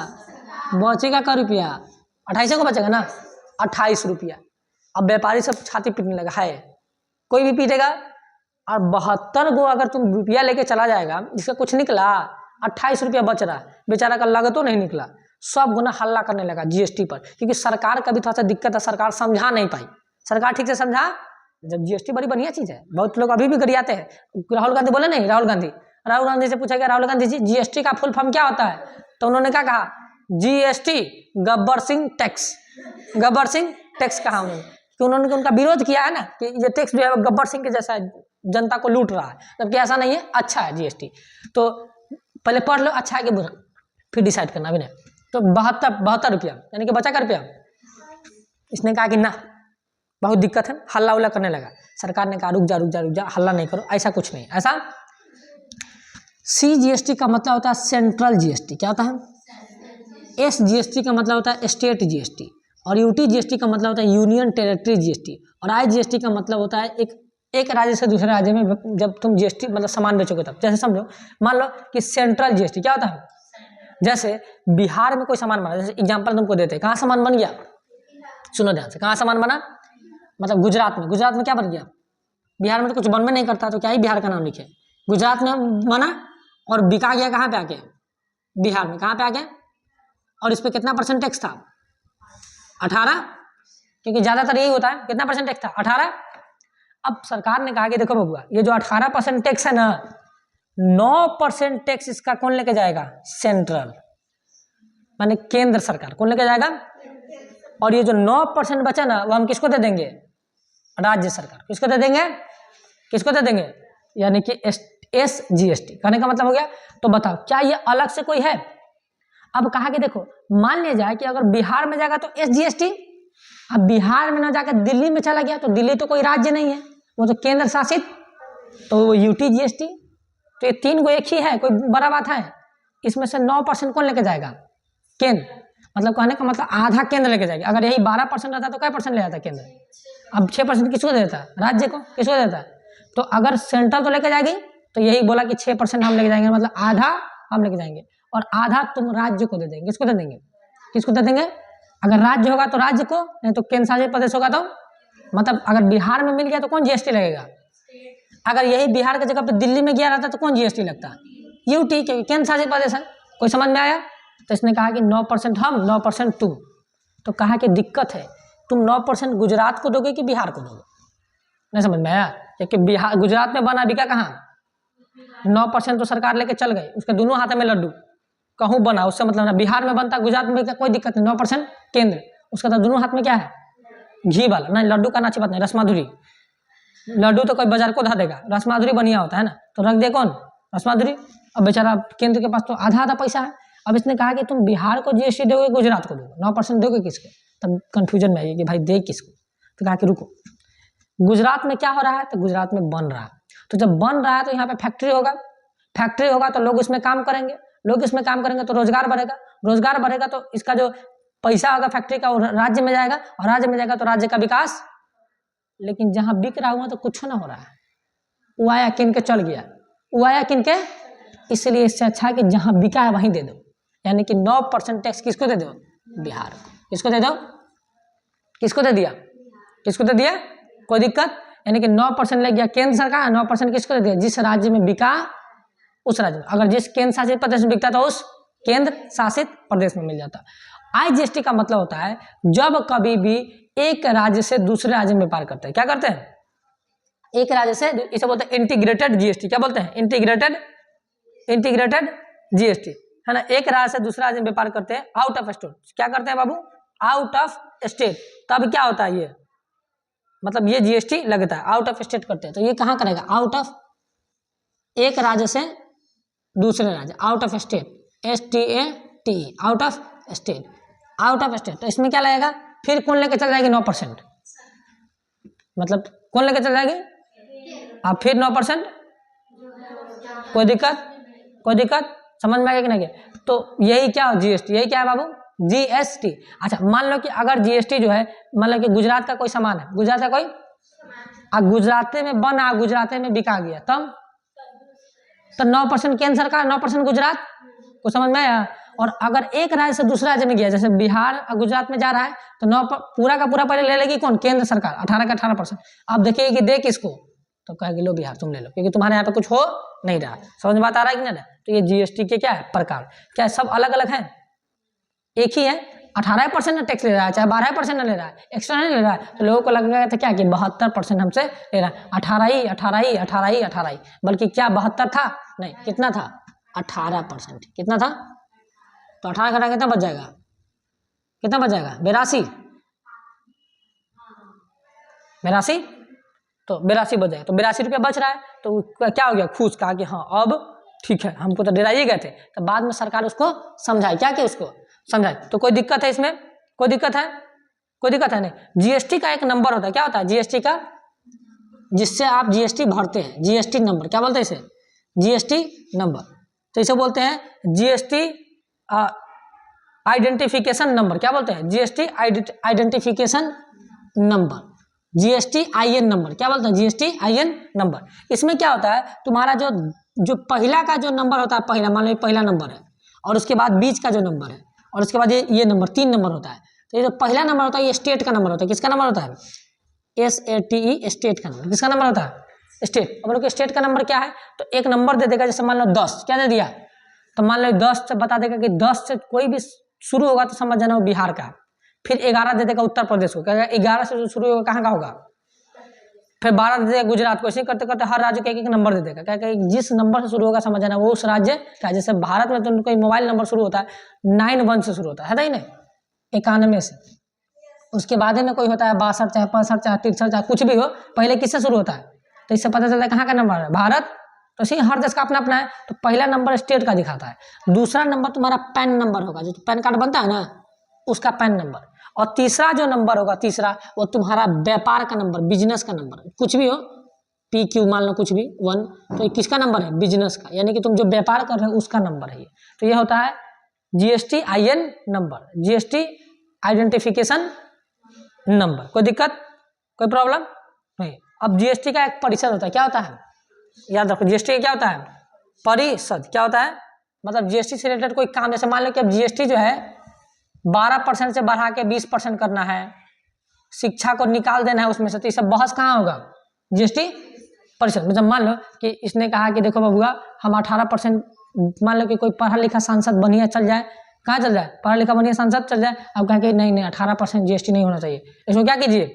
बचेगा का रुपया? 28 को बचेगा ना, 28 रुपया। अब व्यापारी सब छाती पीटने लगा है, कोई भी पीटेगा। और 72 को अगर तुम रुपया लेके चला जाएगा, जिसका कुछ निकला, 28 रुपया बच रहा है, बेचारा का लागतो नहीं निकला। सब गुना हल्ला करने लगा जीएसटी पर, क्योंकि सरकार का भी थोड़ा सा दिक्कत है, सरकार समझा नहीं पाई। सरकार ठीक से समझा जब जीएसटी बड़ी बढ़िया चीज है, बहुत लोग अभी भी गरियाते हैं। राहुल गांधी बोले नहीं, राहुल गांधी से पूछा गया, राहुल गांधी जी जीएसटी का फुल फॉर्म क्या होता है? तो उन्होंने क्या कहा? GST Gabbar Singh tax, Gabbar Singh tax कहा उन्होंने, कि उन्होंने उनका विरोध किया है ना कि ये टैक्स जो है गब्बर सिंह के जैसा है, जनता को लूट रहा है, जबकि ऐसा नहीं है, अच्छा है जीएसटी। तो पहले पढ़ लो अच्छा है कि बुरा, फिर डिसाइड करना भी नहीं। तो 72 रुपया यानी कि बचा का रुपया। इसने कहा कि ना बहुत दिक्कत है, हल्ला उल्ला करने लगा। सरकार ने कहा रुक जा, हल्ला नहीं करो, ऐसा कुछ नहीं। ऐसा CGST का मतलब होता है सेंट्रल जीएसटी, क्या होता है? SGST का मतलब होता है स्टेट जीएसटी, और UTGST का मतलब होता है यूनियन टेरिटरी जीएसटी, और IGST का मतलब होता है एक राज्य से दूसरे राज्य में जब तुम जीएसटी मतलब सामान बेचोगे तब। जैसे समझो, मान लो कि सेंट्रल जीएसटी क्या होता है? जैसे बिहार में कोई सामान बना, जैसे एग्जांपल तुमको देते हैं, कहाँ सामान बन गया, सुनो ध्यान से, कहाँ सामान बना? मतलब गुजरात में क्या बन गया? बिहार में तो कुछ बनबे नहीं करता, तो क्या ही बिहार का नाम लिखे? गुजरात में बना और बिका गया कहाँ पे आके? बिहार में। कहाँ पे आके? और इस पर कितना % टैक्स था? 18, क्योंकि ज्यादातर यही होता है। कितना % टैक्स था? 18। अब सरकार ने कहा कि देखो बबुआ, ये जो 18% टैक्स है ना, 9% टैक्स इसका कौन लेके जाएगा? सेंट्रल, माने केंद्र सरकार। कौन लेके जाएगा? और ये जो 9% बचा ना, वो हम किसको दे देंगे? राज्य सरकार। किसको दे देंगे? किसको दे देंगे? यानी कि SGST। कहने का मतलब हो गया। तो बताओ क्या ये अलग से कोई है? अब कहा कि देखो, मान लिया जाए कि अगर बिहार में जाएगा तो SGST, अब बिहार में ना जाकर दिल्ली में चला गया, तो दिल्ली तो कोई राज्य नहीं है, वो तो केंद्र शासित, तो वो UTGST। तो ये 3 को एक ही है, कोई बड़ा बात है? इसमें से 9% कौन लेके जाएगा? केंद्र। मतलब कहने का मतलब आधा केंद्र लेके जाएगा। अगर यही 12% रहता तो क्या % ले जाता केंद्र? अब 6% किसको देता है? राज्य को। किसको देता है? तो अगर सेंट्रल तो लेके जाएगी, तो यही बोला कि 6% हम लेके जाएंगे, मतलब आधा हम लेके जाएंगे, और आधा तुम राज्य को दे देंगे। किसको दे देंगे? किसको दे देंगे? अगर राज्य होगा तो राज्य को, नहीं तो केंद्र शासित प्रदेश होगा तो, मतलब अगर बिहार में मिल गया तो कौन जीएसटी लगेगा? अगर यही बिहार की जगह पे दिल्ली में गया रहता तो कौन जीएसटी लगता? UT, क्योंकि केंद्र शासित प्रदेश है। कोई समझ में आया? तो इसने कहा कि 9% हम, 9% तुम। तो कहा कि दिक्कत है, तुम 9% गुजरात को दोगे कि बिहार को दोगे? नहीं समझ में आया? क्योंकि बिहार गुजरात में बना, बिका कहाँ? 9% तो सरकार लेके चल गई, उसके दोनों हाथ में लड्डू, कहूँ बना, उससे मतलब ना बिहार में बनता, गुजरात में कोई दिक्कत नहीं, 9% केंद्र, उसका तो दोनों हाथ में क्या है? घी वाला। नहीं, लड्डू का अच्छी बात नहीं, रसमाधुरी। लड्डू तो कोई बाजार को धा देगा, रसमाधुरी बढ़िया होता है ना, तो रख दे कौन? रसमाधुरी। अब बेचारा केंद्र के पास तो आधा पैसा है। अब इसने कहा कि तुम बिहार को जीएसटी दोगे, गुजरात को दोगे, 9% दोगे किसको? तब कंफ्यूजन में आइए कि भाई दे किसको। तो कहा कि रुको, गुजरात में क्या हो रहा है? तो गुजरात में बन रहा है, तो जब बन रहा है तो यहाँ पे फैक्ट्री होगा, तो लोग इसमें काम करेंगे, लोग इसमें काम करेंगे तो रोजगार बढ़ेगा, तो इसका जो पैसा होगा फैक्ट्री का वो राज्य में जाएगा, और राज्य में जाएगा तो राज्य का विकास। लेकिन जहां बिक रहा हुआ तो कुछ ना हो रहा है, वो आया किन के चल गया, वो आया किन के। इसलिए इससे अच्छा है कि जहां बिका है वहीं दे दो, यानी कि 9% टैक्स किसको दे दो? बिहार को। किसको दे दो? किसको दे दिया? किसको दे दिया? कोई दिक्कत? यानी कि 9% लग गया केंद्र सरकार, 9% किसको दे दिया? जिस राज्य में बिका उस राज्य में। अगर जिस केंद्र शासित प्रदेश में बिकता तो उस केंद्र शासित प्रदेश में मिल जाता। IGST का मतलब होता है जब कभी भी एक राज्य से दूसरे राज्य में व्यापार करते हैं, क्या करते हैं? एक राज्य से, इसे बोलते हैं इंटीग्रेटेड जीएसटी। क्या बोलते हैं? इंटीग्रेटेड जीएसटी, है ना। एक राज्य से दूसरे राज्य में व्यापार करते हैं आउट ऑफ स्टेट। क्या करते हैं बाबू? Out of state. तब क्या होता है? ये मतलब ये जीएसटी लगता है। आउट ऑफ स्टेट करते हैं तो ये कहाँ करेगा? आउट ऑफ, एक राज्य से दूसरे राज्य, out of state, STAT, out of state, out of state. तो इसमें क्या लगेगा? फिर कौन लेके चल जाएगी? 9%। मतलब कौन लेके चल जाएगी? अब फिर 9%। कोई दिक्कत समझ में आ गया कि नहीं? तो यही क्या हो? जीएसटी। यही क्या है बाबू? GST। अच्छा, मान लो कि अगर GST जो है, मान लो कि गुजरात का कोई सामान है, गुजरात का कोई, गुजराते में बना, गुजराते में बिका गया, तब तो 9% केंद्र सरकार, 9% गुजरात को। समझ में आया? और अगर एक राज्य से दूसरे राज्य में गया, जैसे बिहार गुजरात में जा रहा है, तो 9 पूरा का पूरा पहले ले लेगी कौन? केंद्र सरकार, 18 का 18%। अब देखिए कि दे किसको, तो कहेगी लो बिहार तुम ले लो, क्योंकि तुम्हारे यहाँ पे कुछ हो नहीं रहा। समझ में बात आ रहा है कि नहीं? तो ये जीएसटी के क्या है? प्रकार। क्या सब अलग अलग हैं? एक ही है, 18% टैक्स ले रहा है, चाहे 12% ले रहा है, एक्स्ट्रा नहीं ले रहा है, तो लोगों को लगेगा था क्या कि 72% हमसे ले रहा है। 18 बल्कि क्या 72 था? नहीं, कितना था? 18%। कितना था? तो 18 घटा कितना बच जाएगा? कितना बच जाएगा? 82। तो 82 बच जाएगा, तो 82 रुपया बच रहा है। तो क्या हो गया? खुश, कहा कि हाँ अब ठीक है, हमको तो डराइए गए थे। तो बाद में सरकार उसको समझाई, क्या कि उसको समझाई। तो कोई दिक्कत है इसमें? कोई दिक्कत है? कोई दिक्कत है नहीं। जीएसटी का एक नंबर होता है, क्या होता है जीएसटी का? जिससे आप जीएसटी भरते हैं, जीएसटी नंबर। क्या बोलते हैं इसे? GST number. तो इसे बोलते हैं जीएसटी आइडेंटिफिकेशन नंबर। क्या बोलते हैं? GST identification number, GST IN number. क्या बोलते हैं? GST IN number. इसमें क्या होता है, तुम्हारा जो पहला का जो नंबर होता है, पहला मान लो पहला नंबर है, और उसके बाद बीच का जो नंबर है, और उसके बाद ये नंबर, 3 नंबर होता है। तो ये जो पहला नंबर होता है ये स्टेट का नंबर होता है। किसका नंबर होता है? SATE, स्टेट का नंबर। किसका नंबर होता है? स्टेट। अब लोग स्टेट का नंबर क्या है? तो एक नंबर दे देगा, जैसे मान लो 10। क्या दे दिया? तो मान लो 10 से बता देगा कि 10 से कोई भी शुरू होगा तो समझ जाना वो बिहार का है। फिर 11 दे देगा उत्तर प्रदेश को, क्या 11 से जो शुरू होगा कहाँ का होगा। फिर 12 दे देगा गुजरात को। ऐसे करते करते हर राज्य का एक नंबर दे देगा, क्या जिस नंबर से शुरू होगा समझ जाना वो उस राज्य का। जैसे भारत में तो कोई मोबाइल नंबर शुरू होता है 91 से शुरू होता है नहीं, 91 से। उसके बाद में कोई होता है 62, चाहे 65, चाहे 63, चाहे कुछ भी हो, पहले किससे शुरू होता है? तो इससे पता चलता है कहाँ का नंबर है, भारत। तो इसी हर देश का अपना अपना है। तो पहला नंबर स्टेट का दिखाता है, दूसरा नंबर तुम्हारा पैन नंबर होगा, जो पैन कार्ड बनता है ना उसका पैन नंबर, और तीसरा जो नंबर होगा, तीसरा वो तुम्हारा व्यापार का नंबर, बिजनेस का नंबर, कुछ भी हो, PQ मान लो कुछ भी 1, तो ये किसका नंबर है? बिजनेस का, यानी कि तुम जो व्यापार कर रहे हो उसका नंबर है ये। तो ये होता है GST IN number, GST identification number. कोई दिक्कत, कोई प्रॉब्लम नहीं। अब जीएसटी का एक परिषद होता है, क्या होता है? याद रखो, जीएसटी क्या होता है? परिषद। क्या होता है? मतलब जीएसटी से रिलेटेड कोई काम, जैसे मान लो कि अब जीएसटी जो है 12% से बढ़ा के 20% करना है, शिक्षा को निकाल देना है उसमें से, तो ये सब बहस कहाँ होगा? जीएसटी परिषद। मतलब मान लो कि इसने कहा कि देखो बबुआ हम 18%, मान लो कि कोई पढ़ा लिखा सांसद बनिया चल जाए, कहाँ चल जाए? पढ़ा लिखा बनिया सांसद चल जाए। अब कहा कि नहीं 18% जीएसटी नहीं होना चाहिए, इसको क्या कीजिए?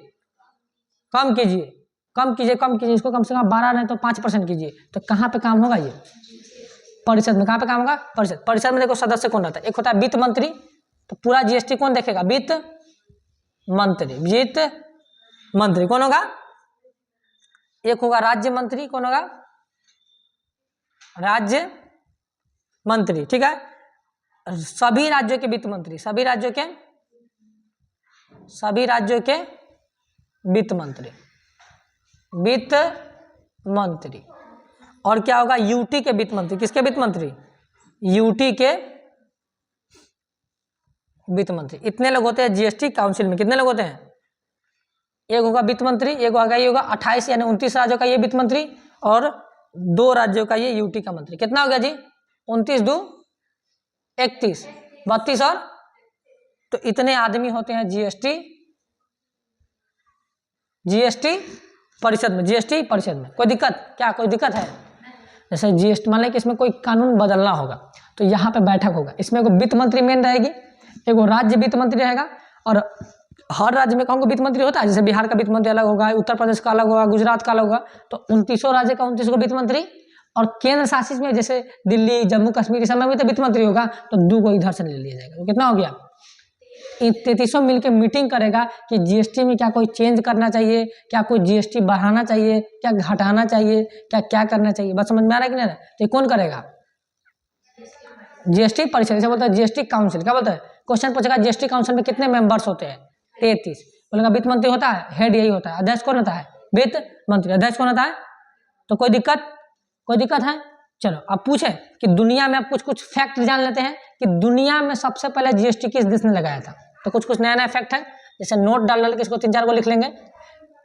कम कीजिए, कम कीजिए, कम कीजिए, इसको कम से कम 12 नहीं तो 5% कीजिए। तो कहाँ पे काम होगा ये? परिषद में। कहाँ पे काम होगा? परिषद। परिषद में देखो सदस्य कौन रहता है? एक होता है वित्त मंत्री, तो पूरा जीएसटी कौन देखेगा? वित्त मंत्री। वित्त मंत्री कौन होगा? एक होगा राज्य मंत्री, कौन होगा? राज्य मंत्री, ठीक है। सभी राज्यों के वित्त मंत्री, सभी राज्यों के वित्त मंत्री, वित्त मंत्री। और क्या होगा? यूटी के वित्त मंत्री। किसके वित्त मंत्री? यूटी के वित्त मंत्री। इतने लोग होते हैं जीएसटी काउंसिल में। कितने लोग होते हैं? एक होगा वित्त मंत्री, एक होगा ये होगा 28 यानी 29 राज्यों का ये वित्त मंत्री, और 2 राज्यों का ये यूटी का मंत्री। कितना हो गया जी? 29 2 31 32 और तो इतने आदमी होते हैं जीएसटी परिषद में। जीएसटी परिषद में कोई दिक्कत क्या? कोई दिक्कत है? जैसे जीएसटी मान लें कि इसमें कोई कानून बदलना होगा तो यहाँ पे बैठक होगा, इसमें एगो वित्त मंत्री मेन रहेगी, एगो राज्य वित्त मंत्री रहेगा, और हर राज्य में कौन को वित्त मंत्री होता है? जैसे बिहार का वित्त मंत्री अलग होगा, उत्तर प्रदेश का अलग होगा, गुजरात का अलग होगा, तो 29 राज्य का 29 को वित्त मंत्री। और केंद्र शासित में जैसे दिल्ली, जम्मू कश्मीर इस समय भी तो वित्त मंत्री होगा, तो 2 को इधर से ले लिया जाएगा। तो कितना हो गया? 33 मिलकर मीटिंग करेगा कि जीएसटी में क्या कोई चेंज करना चाहिए, क्या कोई जीएसटी बढ़ाना चाहिए, क्या घटाना चाहिए, क्या करना चाहिए। बस समझ में आ रहा है कि नहीं? तो ये कौन करेगा? जीएसटी परिषद। इसे बोलता है जीएसटी काउंसिल। क्या बोलता है? क्वेश्चन पूछेगा जीएसटी काउंसिल में कितने मेंबर्स होते हैं? 33। बोलेगा वित्त मंत्री होता है, हेड यही होता है। अध्यक्ष कौन होता है? वित्त मंत्री। अध्यक्ष कौन होता है? तो कोई दिक्कत, कोई दिक्कत है? चलो अब पूछे कि दुनिया में, अब कुछ फैक्ट जान लेते हैं कि दुनिया में सबसे पहले जीएसटी किस देश ने लगाया था। तो कुछ नया फैक्ट है, जैसे नोट डाल के इसको 3-4 को लिख लेंगे।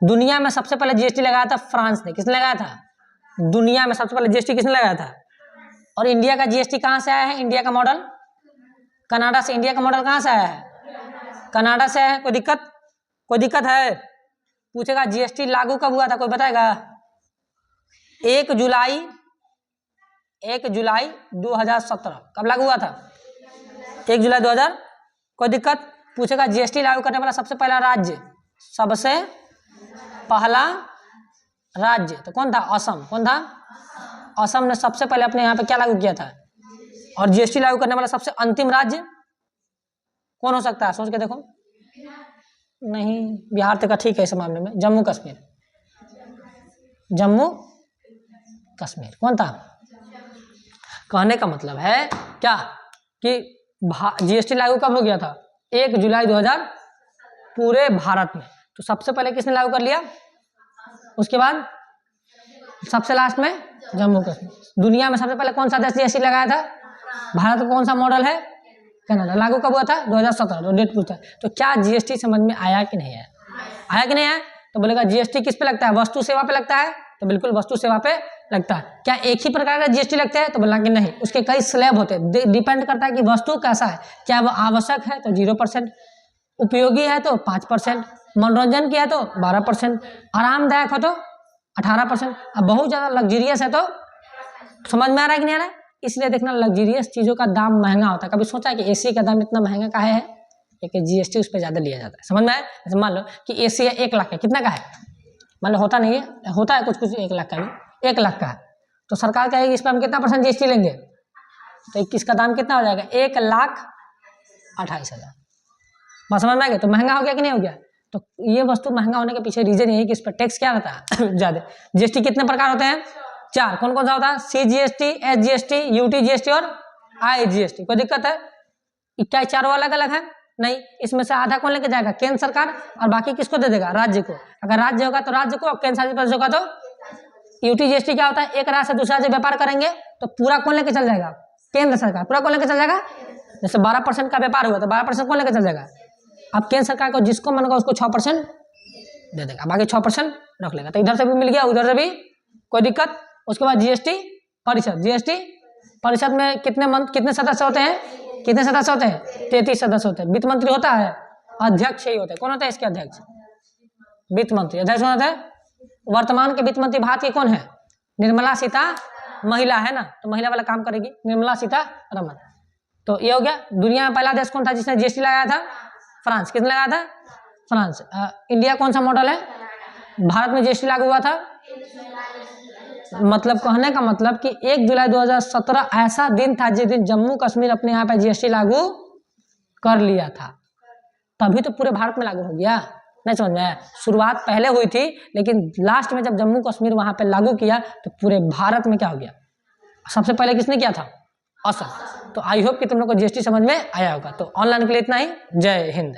दुनिया में सबसे पहले जीएसटी लगाया था फ्रांस ने। किसने लगाया था? दुनिया में सबसे पहले जीएसटी किसने लगाया था? और इंडिया का जीएसटी कहाँ से आया है? इंडिया का मॉडल कनाडा से। इंडिया का मॉडल कहाँ से आया है? कनाडा से आया है। कोई दिक्कत, कोई दिक्कत है? पूछेगा जीएसटी लागू कब हुआ था, कोई बताएगा? 1 जुलाई 2017। कब लागू हुआ था? 1 जुलाई 2000। कोई दिक्कत? पूछेगा जीएसटी लागू करने वाला सबसे पहला राज्य, सबसे पहला राज्य तो कौन था? असम। कौन था? असम ने सबसे पहले अपने यहाँ पे क्या लागू किया था? और जीएसटी लागू करने वाला सबसे अंतिम राज्य कौन हो सकता है? सोच के देखो। नहीं, बिहार तक का ठीक है इस मामले में। जम्मू कश्मीर। जम्मू कश्मीर कौन था? कहने का मतलब है क्या कि जीएसटी लागू कब हो गया था? 1 जुलाई 2000 पूरे भारत में। तो सबसे पहले किसने लागू कर लिया? उसके बाद सबसे लास्ट में जम्मू कश्मीर। दुनिया में सबसे पहले कौन सा देश जीएसटी लगाया था? भारत का कौन सा मॉडल है? कनाडा। लागू कब हुआ था? 2017। तो डेट पूछता है। तो क्या जीएसटी समझ में आया कि नहीं आया? आया कि नहीं आया? तो बोलेगा जीएसटी किस पे लगता है? वस्तु सेवा पे लगता है। तो बिल्कुल वस्तु सेवा पे लगता है। क्या एक ही प्रकार का जीएसटी लगता है? तो बोला कि नहीं, उसके कई स्लैब होते हैं। डिपेंड करता है कि वस्तु कैसा है। क्या वो आवश्यक है तो 0%, उपयोगी है तो 5%, मनोरंजन की है तो 12%, आरामदायक हो तो 18%, अब बहुत ज्यादा लग्जरियस है तो समझ में आ रहा है कि नहीं आ रहा है? इसलिए देखना, लग्जरियस चीजों का दाम महंगा होता है। कभी सोचा है कि एसी का दाम इतना महंगा काहे है? क्योंकि जीएसटी उस पर ज्यादा लिया जाता है। समझ में आया? जैसे मान लो कि एसी है 1 लाख का, कितना का है? मान लो होता नहीं है, होता है कुछ कुछ 1 लाख का भी, 1 लाख का है तो सरकार कहेगी इस पर हम कितना % जीएसटी लेंगे? तो 21 का दाम कितना हो जाएगा? 1,28,000। बात समझ में आ गया? तो महंगा हो गया कि नहीं हो गया? तो ये वस्तु महंगा होने के पीछे रीजन यही कि इस पर टैक्स क्या रहता है? ज्यादा। जीएसटी कितने प्रकार होते हैं? 4। कौन कौन सा होता है? CGST, SGST, UTGST और IGST। कोई दिक्कत है? क्या चारों अलग अलग है? नहीं। इसमें से आधा कौन लेके जाएगा? केंद्र सरकार, और बाकी किसको दे देगा? राज्य को। अगर राज्य होगा तो राज्य को, और केंद्र शासित प्रदेश होगा तो UTGST क्या होता है? एक राज्य से दूसरा राज्य व्यापार करेंगे तो पूरा कौन लेके चल जाएगा? केंद्र सरकार। पूरा कौन लेके चल जाएगा? जैसे 12% का व्यापार हुआ तो 12% कौन लेके चल जाएगा? अब केंद्र सरकार को जिसको मन होगा उसको 6% दे देगा, बाकी 6% रख लेगा। तो इधर से भी मिल गया, उधर से भी, कोई दिक्कत? उसके बाद जीएसटी परिषद। जीएसटी परिषद में कितने सदस्य होते हैं? कितने सदस्य होते हैं? 33 सदस्य होते हैं। वित्त मंत्री होता है, अध्यक्ष ही होते हैं। कौन होता है इसके अध्यक्ष? वित्त मंत्री। अध्यक्ष होता है। वर्तमान के वित्त मंत्री भारत की कौन है? निर्मला सीता, महिला है ना, तो महिला वाला काम करेगी, निर्मला सीतारमण। तो ये हो गया। दुनिया में पहला देश कौन था जिसने जीएसटी लगाया था? फ्रांस। किसने लगाया था? फ्रांस। इंडिया कौन सा मॉडल है? भारत में जीएसटी लागू हुआ था। मतलब कहने का मतलब कि 1 जुलाई 2017 ऐसा दिन था जिस दिन जम्मू कश्मीर अपने यहाँ पे जीएसटी लागू कर लिया था, तभी तो पूरे भारत में लागू हो गया। नहीं समझ में आया? शुरुआत पहले हुई थी, लेकिन लास्ट में जब जम्मू कश्मीर वहां पे लागू किया तो पूरे भारत में क्या हो गया? सबसे पहले किसने किया था? असम। तो आई होप कि तुम लोग को जीएसटी समझ में आया होगा। तो ऑनलाइन के लिए इतना ही। जय हिंद।